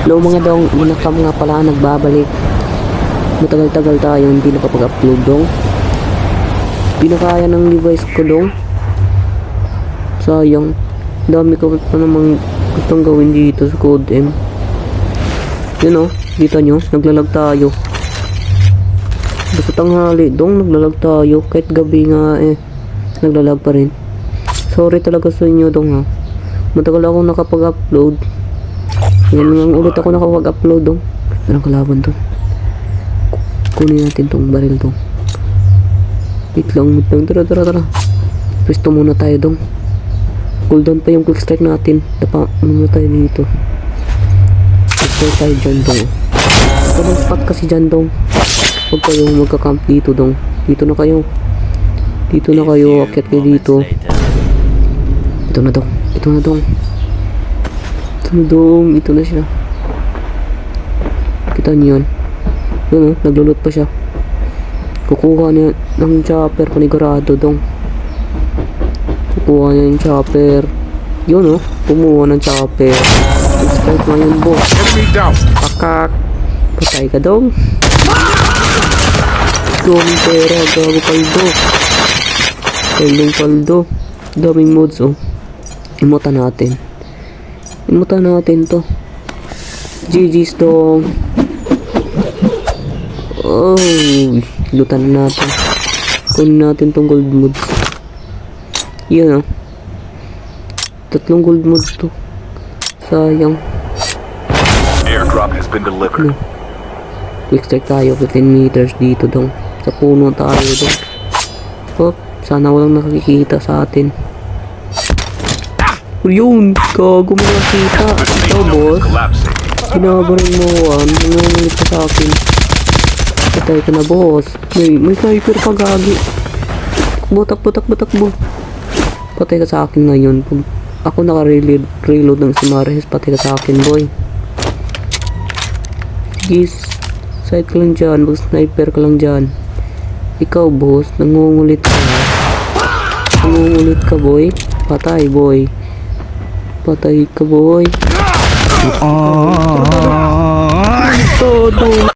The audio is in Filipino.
Hello mga dong, inakam nga pala nagbabalik. Matagal-tagal tayo hindi nakapag-upload dong. Pinakaya ng device ko dong. Sayang. Dami ko pa namang gustong gawin dito sa Code M. Yun o, kita nyo, naglalag tayo. Basta tanghali dong, naglalag tayo. Kahit gabi nga naglalag pa rin. Sorry talaga sa inyo dong ha. Matagal ako nakapag-upload. Ngayon lang ulit ako nakapag-upload dong. Anong kalaban to? Kunin natin tong baril dong. Wait lang. Tara. Pwesto muna tayo dong. Cooldown pa yung quick strike natin. Dapa muna tayo dito. Pwesto tayo dyan dong. Walang spot kasi dyan dong. Huwag kayong magka-camp dito dong. Dito na kayo. Akyat kayo dito. Ito na dong. Ito na siya. Kita niyo yun. Yun o, naglulot pa siya. Kukuha niya ng chopper, panigurado dong. Kukuha niya yung chopper. Yun o, kumuha ng chopper. Strike mo yun, boss. Pakak. Patay ka dong. Daming pera, gago paldo. Daming mods oh. Imutan natin to. GG's dong. Oh, lutan natin. Kunin natin tong gold mods. Yan oh. 3 gold mods to. Sayang. Airdrop has been delivered. Quick strike tayo 15 meters dito dong. Sa puno tayo dong. Oh, sana walang nakikita sa atin. Yun, gago mo nakita. Ikaw boss, binabarin mo nangungulit ka sa akin. Patay ka na boss. May sniper pa gagi. Takbo. Patay ka sa akin ngayon. Pag ako naka-reload ng Simares, patay ka sa akin boy. Sige, side ka lang dyan, sniper ka lang dyan. Ikaw boss, nangungulit ka boy. Patay ka boy.